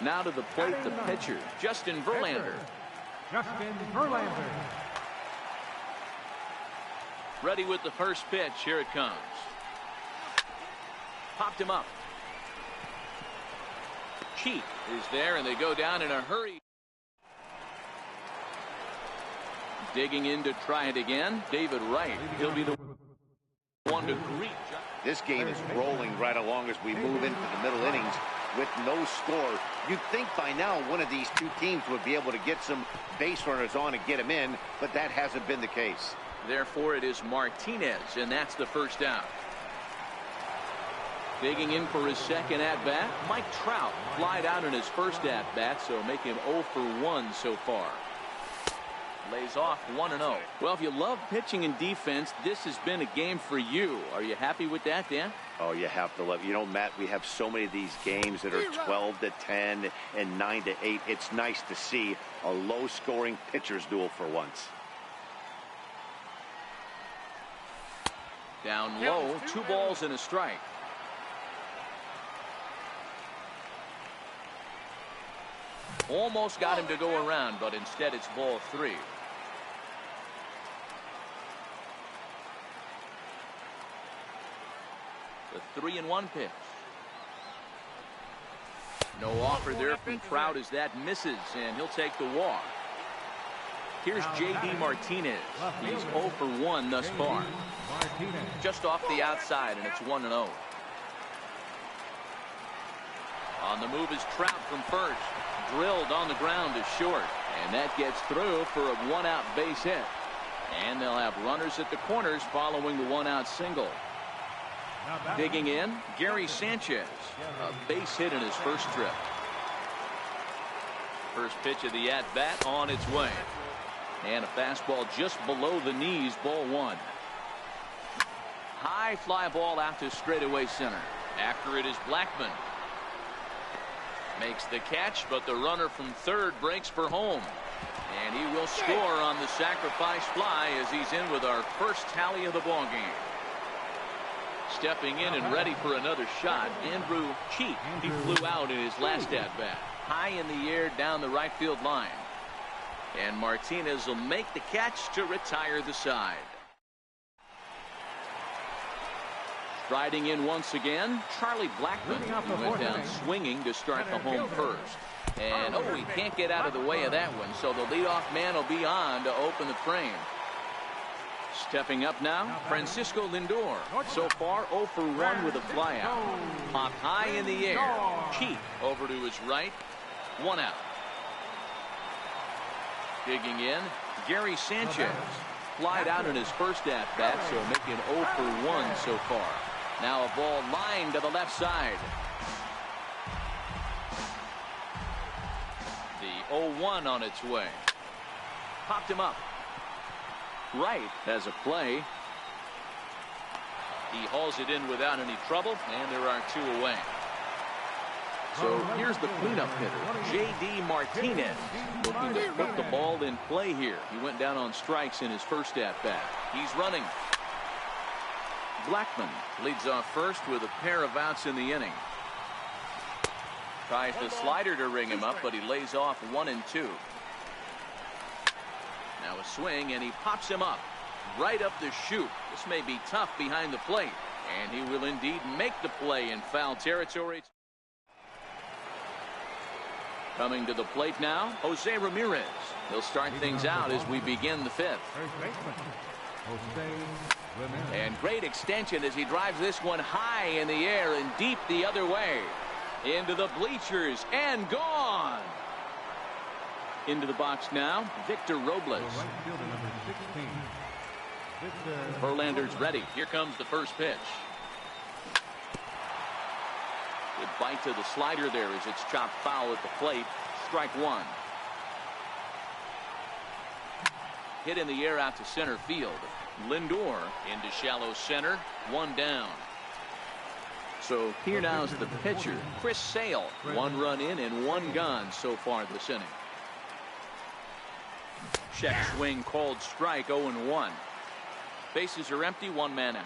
S2: Now to the plate, the pitcher, Justin Verlander.
S4: Justin Verlander.
S2: Ready with the first pitch. Here it comes. Popped him up. Cheek is there, and they go down in a hurry. Digging in to try it again, David Wright. He'll be the one to greet.
S1: This game is rolling right along as we move into the middle innings with no score. You'd think by now one of these two teams would be able to get some base runners on and get them in, but that hasn't been the case.
S2: Therefore, it is Martinez, and that's the first out. Digging in for his second at-bat, Mike Trout flied out in his first at-bat, so make him 0 for 1 so far. Lays off 1-0. Well, if you love pitching and defense, this has been a game for you. Are you happy with that, Dan?
S1: Oh, you have to love. You know, Matt, we have so many of these games that are 12-10 and 9-8. It's nice to see a low-scoring pitcher's duel for once.
S2: Down low, 2 balls and a strike. Almost got him to go around, but instead it's ball 3. The 3-1 pitch. No offer there from Trout as that misses, and he'll take the walk. Here's J.D. Martinez. He's 0 for 1 thus far. Just off the outside, and it's 1-0. On the move is Trout from first. Drilled on the ground to short, and that gets through for a 1-out base hit. And they'll have runners at the corners following the 1-out single. Digging in, Gary Sanchez, a base hit in his first trip. First pitch of the at-bat on its way. And a fastball just below the knees, ball 1. High fly ball out to straightaway center. After it is Blackmon. Makes the catch, but the runner from third breaks for home. And he will score on the sacrifice fly as he's in with our first tally of the ballgame. Stepping in and ready for another shot, Andrew Cheek. He flew out in his last at-bat. High in the air down the right field line. And Martinez will make the catch to retire the side. Riding in once again, Charlie Blackmon. He went down swinging to start the home first. And, oh, he can't get out of the way of that one, so the leadoff man will be on to open the frame. Stepping up now, Francisco Lindor. So far, 0 for 1 with a flyout. Popped high in the air. Cheek over to his right. 1 out. Digging in, Gary Sanchez. Flied out in his first at-bat, so making 0 for 1 so far. Now a ball lined to the left side. The 0-1 on its way. Popped him up. Right has a play. He hauls it in without any trouble, and there are 2 away. So here's the cleanup hitter, J.D. Martinez, looking to put the ball in play here. He went down on strikes in his first at-bat. He's running. Blackmon leads off first with a pair of outs in the inning. Tries the slider to ring him up, but he lays off 1 and 2. Now a swing, and he pops him up right up the chute. This may be tough behind the plate, and he will indeed make the play in foul territory. Coming to the plate now, Jose Ramirez. He'll start things out as we begin the 5th. And great extension as he drives this one high in the air and deep the other way. Into the bleachers and gone. Into the box now, Victor Robles. Verlander's ready. Here comes the first pitch. Good bite to the slider there as it's chopped foul at the plate. Strike 1. Hit in the air out to center field. Lindor into shallow center. 1 down. So here now is the pitcher, Chris Sale. 1 run in and 1 gone so far this inning. Check swing called strike, 0-1. Bases are empty, 1 man out.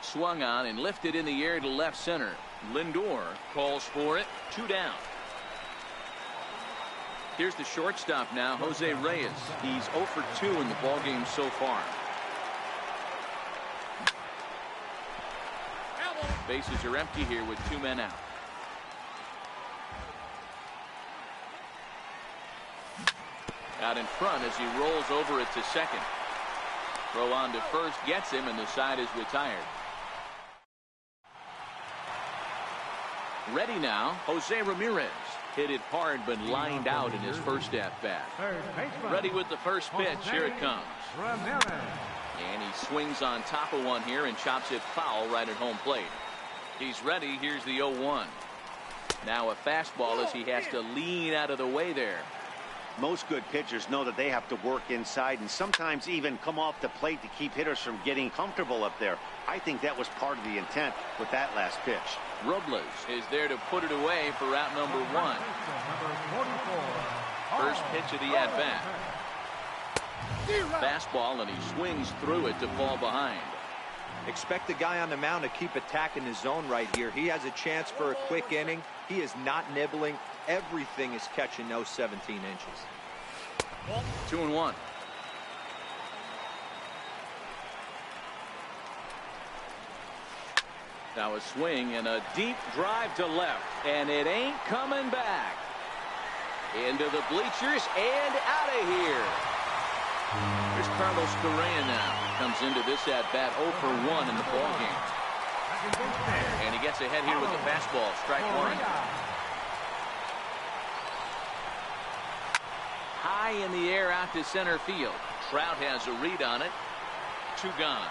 S2: Swung on and lifted in the air to left center. Lindor calls for it. 2 down. Here's the shortstop now, Jose Reyes. He's 0 for 2 in the ballgame so far. Bases are empty here with 2 men out. Out in front as he rolls over it to second. Throw on to first gets him, and the side is retired. Ready now, Jose Ramirez. Hit it hard but lined out in his first at-bat. Ready with the first pitch. Here it comes. And he swings on top of one here and chops it foul right at home plate. He's ready. Here's the 0-1. Now a fastball as he has to lean out of the way there.
S1: Most good pitchers know that they have to work inside and sometimes even come off the plate to keep hitters from getting comfortable up there. I think that was part of the intent with that last pitch.
S2: Robles is there to put it away for out number 1. First pitch of the at-bat. Fastball, and he swings through it to fall behind.
S3: Expect the guy on the mound to keep attacking the zone right here. He has a chance for a quick inning. He is not nibbling. Everything is catching those 17 inches.
S2: 2-1. Now a swing and a deep drive to left, and it ain't coming back. Into the bleachers and out of here. Here's Carlos Correa now. Comes into this at-bat 0 for 1 in the ballgame. And he gets ahead here with the fastball. Strike 1. High in the air out to center field. Trout has a read on it. 2 gone.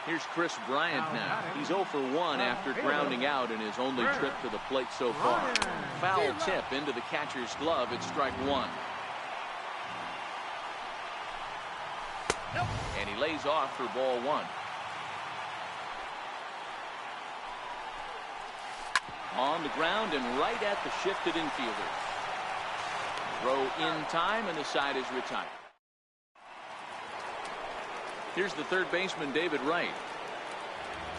S2: Here's Chris Bryant now. He's 0 for 1 after grounding out in his only trip to the plate so far. Foul tip into the catcher's glove. It's strike 1. And he lays off for ball 1. On the ground and right at the shifted infielder. Throw in time, and the side is retired. Here's the third baseman, David Wright.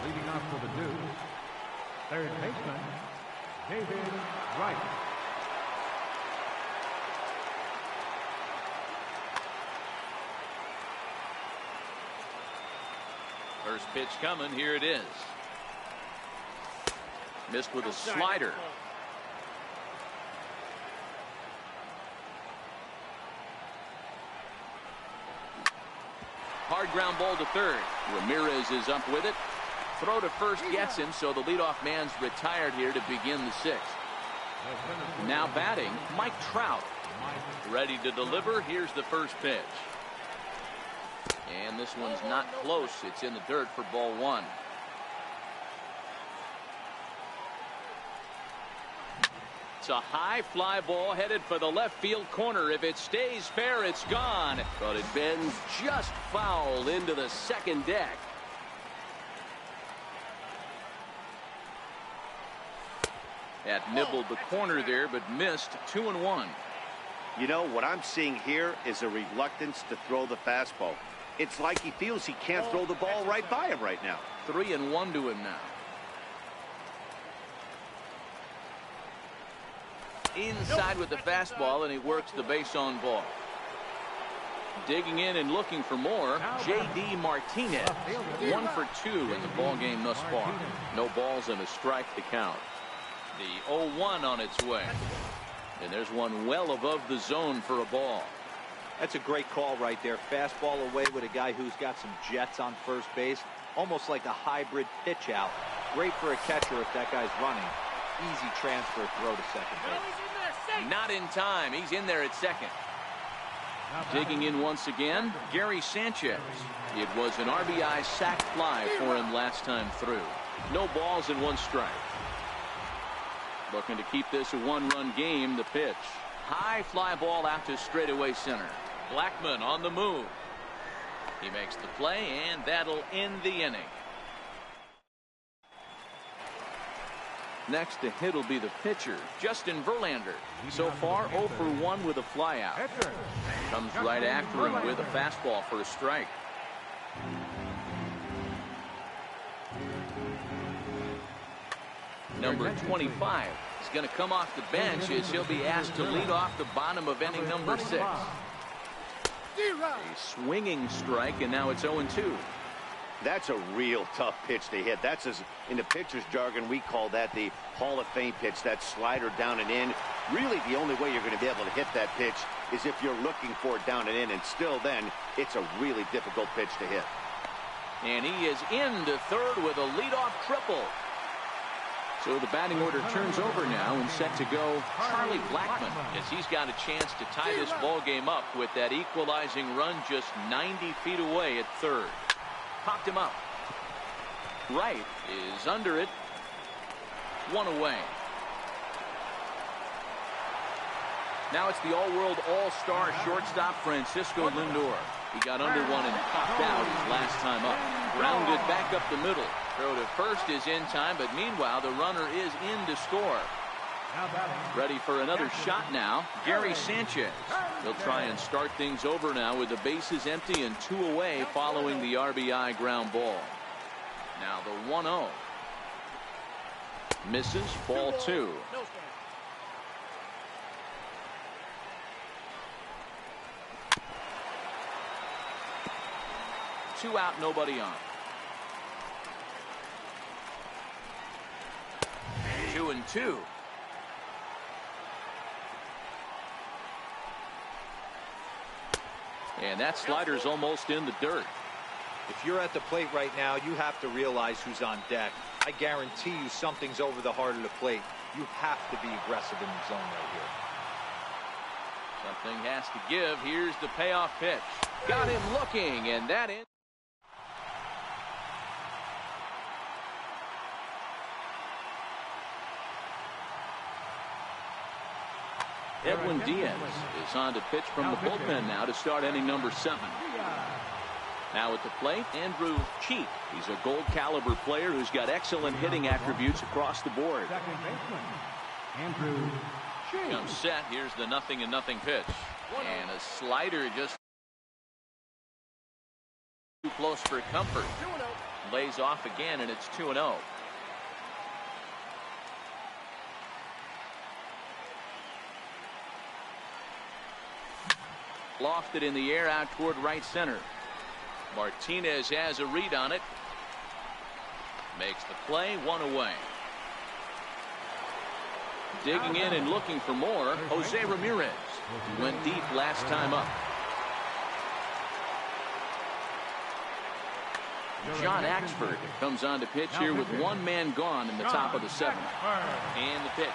S4: Leading off for the Dukes, third baseman, David Wright.
S2: First pitch coming. Here it is. Missed with a slider. Hard ground ball to third. Ramirez is up with it. Throw to first gets him, so the leadoff man's retired here to begin the 6th. Now batting, Mike Trout. Ready to deliver. Here's the first pitch. And this one's not close. It's in the dirt for ball 1. It's a high fly ball headed for the left field corner. If it stays fair, it's gone. But it bends just foul into the second deck. That nibbled the corner there, but missed. 2-1.
S1: You know, what I'm seeing here is a reluctance to throw the fastball. It's like he feels he can't throw the ball right by him right now.
S2: 3-1 to him now. Inside with the fastball, and he works the base on ball. Digging in and looking for more, J.D. Martinez. 1 for 2 in the ball game thus far. No balls and a strike to count. The 0-1 on its way. And there's one well above the zone for a ball.
S3: That's a great call right there. Fastball away with a guy who's got some jets on first base. Almost like a hybrid pitch out. Great for a catcher if that guy's running. Easy transfer throw to second base.
S2: Not in time. He's in there at second. Digging in once again, Gary Sanchez. It was an RBI sac fly for him last time through. No balls and 1 strike. Looking to keep this a 1-run game. The pitch. High fly ball out to straightaway center. Blackmon on the move. He makes the play, and that'll end the inning. Next to hit will be the pitcher, Justin Verlander. So far, 0 for 1 with a flyout. Comes right after him with a fastball for a strike. Number 25 is going to come off the bench as he'll be asked to lead off the bottom of inning number 6. A swinging strike, and now it's 0-2.
S1: That's a real tough pitch to hit. That's, in the pitcher's jargon, we call that the Hall of Fame pitch. That slider down and in. Really, the only way you're going to be able to hit that pitch is if you're looking for it down and in, and still then, it's a really difficult pitch to hit.
S2: And he is into third with a leadoff triple. So the batting order turns over now, and set to go Charlie Blackmon, as he's got a chance to tie this ball game up with that equalizing run just 90 feet away at third. Popped him up. Right is under it. 1 away. Now it's the all-world all-star shortstop Francisco Lindor. He got under one and popped out his last time up. Grounded back up the middle. Throw to first is in time, but meanwhile the runner is in to score. Ready for another shot now, Gary Sanchez. He'll try and start things over now with the bases empty and 2 away following the RBI ground ball. Now the 1-0. Misses, ball 2. Two out, nobody on. 2-2. And that slider's almost in the dirt.
S3: If you're at the plate right now, you have to realize who's on deck. I guarantee you something's over the heart of the plate. You have to be aggressive in the zone right here.
S2: Something has to give. Here's the payoff pitch. Got him looking, and that ends. Edwin Diaz is on to pitch from the bullpen now to start inning number 7. Now at the plate, Andrew Cheek. He's a gold caliber player who's got excellent hitting attributes across the board.
S4: Andrew Cheek.
S2: Comes set. Here's the 0-0 pitch. And a slider just too close for comfort. Lays off again, and it's 2-0. Lofted in the air out toward right center. Martinez has a read on it. Makes the play, 1 away. Digging in and looking for more, Jose Ramirez. He went deep last time up. John Axford comes on to pitch here with 1 man gone in the top of the 7th. And the pitch.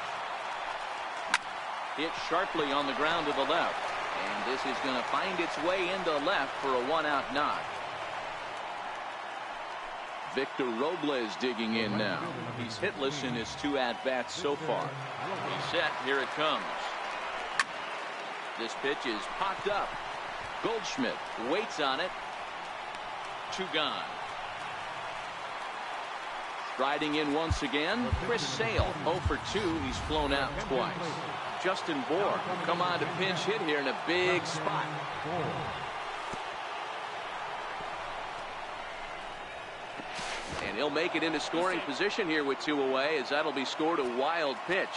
S2: Hit sharply on the ground to the left. And this is going to find its way into left for a 1-out knock. Victor Robles digging in now. He's hitless in his 2 at-bats so far. He's set. Here it comes. This pitch is popped up. Goldschmidt waits on it. 2 gone. Striding in once again, Chris Sale, 0 for 2. He's flown out twice. Justin Bour will come on to pinch hit here in a big spot. And he'll make it into scoring position here with 2 away, as that'll be scored a wild pitch.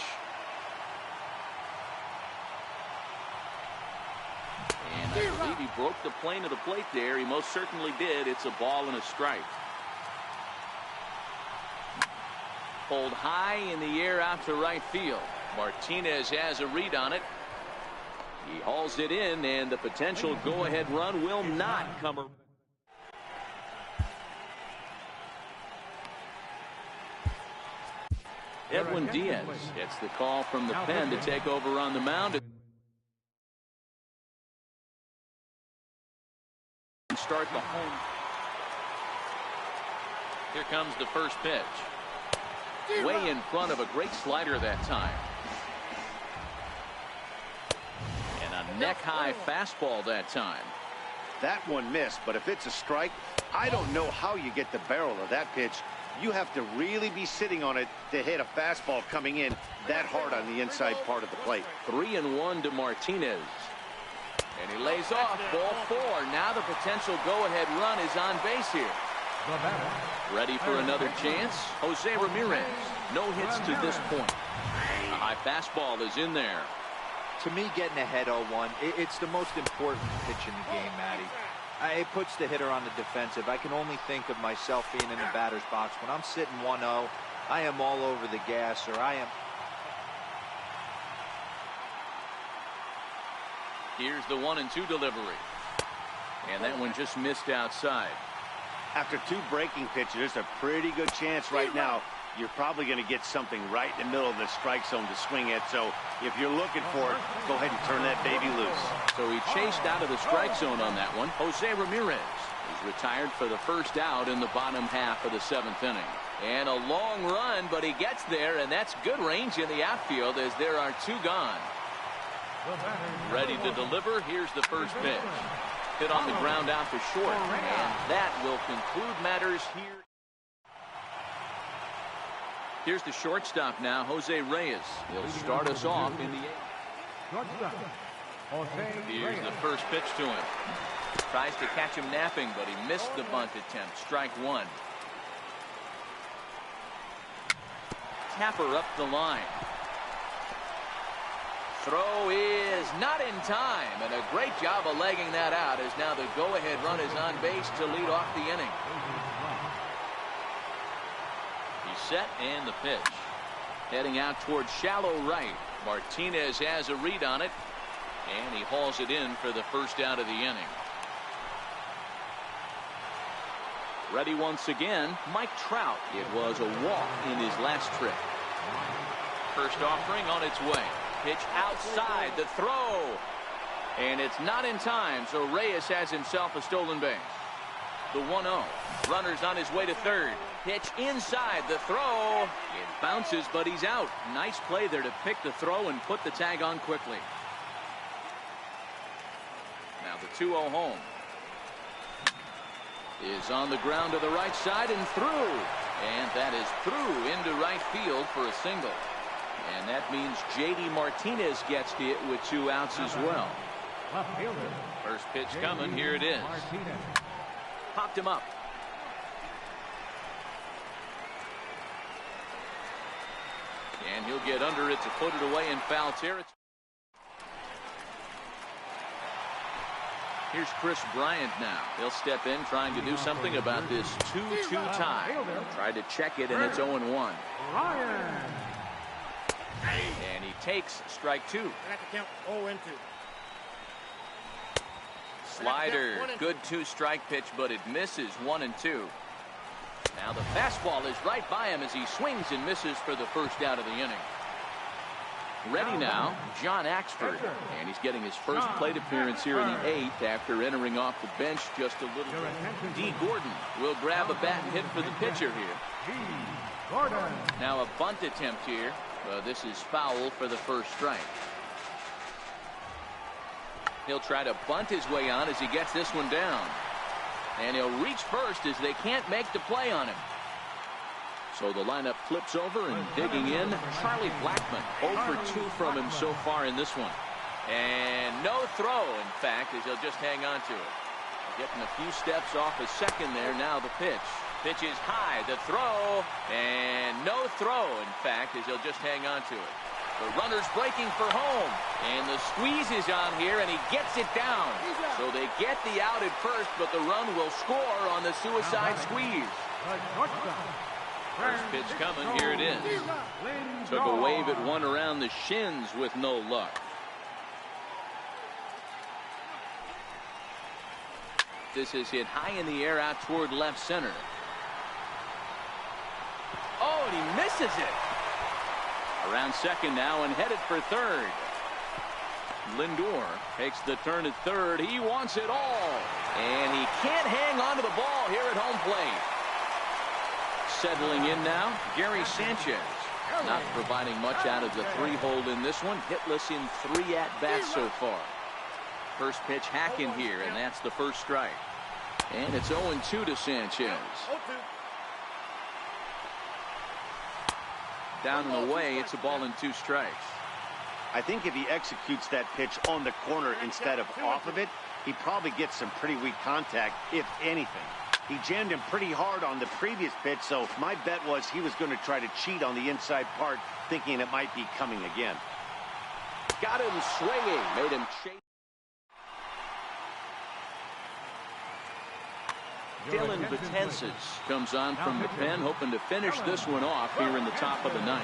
S2: And I believe he broke the plane of the plate there. He most certainly did. It's a ball and a strike. Pulled high in the air out to right field. Martinez has a read on it. He hauls it in, and the potential go-ahead run will not come around. Edwin Diaz gets the call from the pen to take over on the mound. Start the home. Here comes the first pitch. Way in front of a great slider that time. And a neck-high fastball that time.
S1: That one missed, but if it's a strike, I don't know how you get the barrel of that pitch. You have to really be sitting on it to hit a fastball coming in that hard on the inside part of the plate.
S2: 3-1 to Martinez. And he lays off. Ball 4. Now the potential go-ahead run is on base here. Ready for another chance? Jose Ramirez. No hits to this point. A high fastball is in there.
S3: To me, getting ahead 0-1, it's the most important pitch in the game, Matty. It puts the hitter on the defensive. I can only think of myself being in the batter's box. When I'm sitting 1-0, I am all over the gas, or I am...
S2: Here's the 1-2 delivery. And that one just missed outside.
S1: After 2 breaking pitches, there's a pretty good chance right now you're probably going to get something right in the middle of the strike zone to swing at. So if you're looking for it, go ahead and turn that baby loose.
S2: So he chased out of the strike zone on that one. Jose Ramirez is retired for the first out in the bottom half of the 7th inning. And a long run, but he gets there, and that's good range in the outfield as there are 2 gone. Ready to deliver. Here's the first pitch. Hit on the ground out to short. And that will conclude matters here. Here's the shortstop now, Jose Reyes. He'll start us off in the 8th. Here's the first pitch to him. Tries to catch him napping, but he missed the bunt attempt. Strike 1. Tapper up the line. Throw is not in time, and a great job of legging that out as now the go-ahead run is on base to lead off the inning. He's set and the pitch. Heading out towards shallow right. Martinez has a read on it, and he hauls it in for the first out of the inning. Ready once again, Mike Trout. It was a walk in his last trip. First offering on its way. Pitch outside, the throw. And it's not in time, so Reyes has himself a stolen base. The 1-0. Runner's on his way to third. Pitch inside, the throw. It bounces, but he's out. Nice play there to pick the throw and put the tag on quickly. Now the 2-0 home. Is on the ground to the right side and through. And that is through into right field for a single. And that means J.D. Martinez gets hit with 2 outs as well. First pitch coming. Here it is. Popped him up. And he'll get under it to put it away in foul territory. Here's Chris Bryant now. He'll step in trying to do something about this 2-2 tie. Tried to check it, and it's 0-1. And he takes strike 2. Slider, good 2-strike pitch, but it misses 1-2. Now the fastball is right by him as he swings and misses for the first out of the inning. Ready now, John Axford, and he's getting his first plate appearance here in the 8th after entering off the bench just a little bit. D. Gordon will grab a bat and hit for the pitcher here. Now a bunt attempt here. This is foul for the first strike. He'll try to bunt his way on as he gets this one down. And he'll reach first as they can't make the play on him. So the lineup flips over and digging in, Charlie Blackmon. 0 for 2 from him so far in this one. And no throw, in fact, as he'll just hang on to it. Getting a few steps off a second there. Now the pitch. Pitch is high, the throw, and no throw, in fact, as he'll just hang on to it. The runner's breaking for home, and the squeeze is on here, and he gets it down. So they get the out at first, but the run will score on the suicide squeeze. First pitch coming, here it is. Took a wave at one around the shins with no luck. This is hit high in the air out toward left center. Oh, and he misses it. Around second now and headed for third. Lindor takes the turn at third. He wants it all. And he can't hang on to the ball here at home plate. Settling in now, Gary Sanchez. Not providing much out of the 3-hole in this one. Hitless in 3 at-bats so far. First pitch hack in here, and that's the first strike. And it's 0-2 to Sanchez. Down and away, it's a ball and 2 strikes.
S1: I think if he executes that pitch on the corner instead of off of it, he probably gets some pretty weak contact, if anything. He jammed him pretty hard on the previous pitch, so my bet was he was going to try to cheat on the inside part, thinking it might be coming again.
S5: Got him swinging, made him chase.
S2: Dylan Betances comes on from the pen, hoping to finish this one off here in the top of the 9th.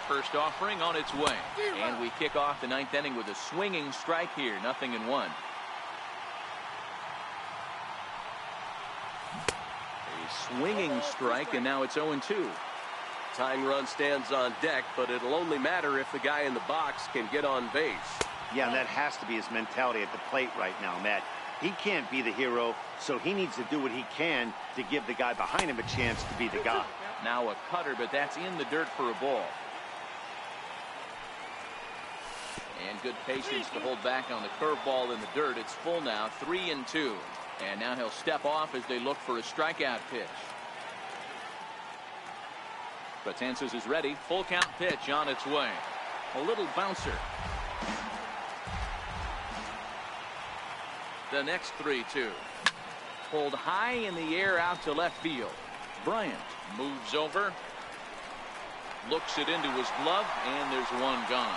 S2: First offering on its way, and we kick off the 9th inning with a swinging strike here, 0-1. A swinging strike, and now it's 0-2.
S5: Tying run stands on deck, but it'll only matter if the guy in the box can get on base.
S1: Yeah, and that has to be his mentality at the plate right now, Matt. He can't be the hero, so he needs to do what he can to give the guy behind him a chance to be the guy.
S2: Now a cutter, but that's in the dirt for a ball. And good patience to hold back on the curveball in the dirt. It's full now, 3-2. And now he'll step off as they look for a strikeout pitch. Betances is ready. Full count pitch on its way. A little bouncer. The next 3-2. Pulled high in the air out to left field. Bryant moves over. Looks it into his glove, and there's one gone.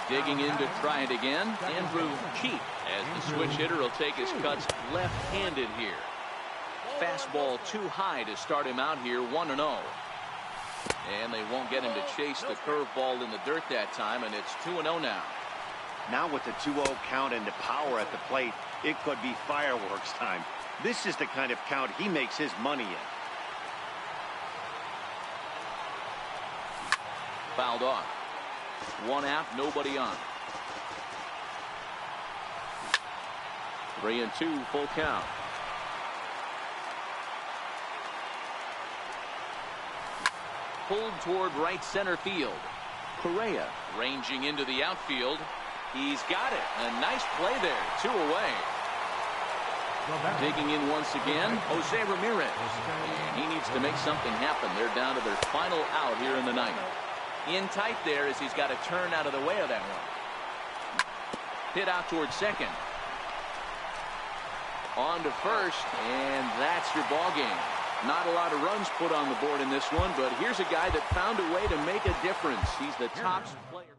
S2: Digging in to try it again, Andrew Cheek, as the switch hitter will take his cuts left-handed here. Fastball too high to start him out here, 1-0. And they won't get him to chase the curveball in the dirt that time, and it's 2-0 now.
S1: Now with the 2-0 count and the power at the plate, it could be fireworks time. This is the kind of count he makes his money in.
S2: Fouled off. 1 out, nobody on. 3-2, full count. Pulled toward right center field. Correa ranging into the outfield. He's got it. A nice play there. 2 away. Digging in once again, Jose Ramirez. And he needs to make something happen. They're down to their final out here in the 9th. In tight there as he's got to turn out of the way of that one. Hit out towards second. On to first, and that's your ball game. Not a lot of runs put on the board in this one, but here's a guy that found a way to make a difference. He's the top player.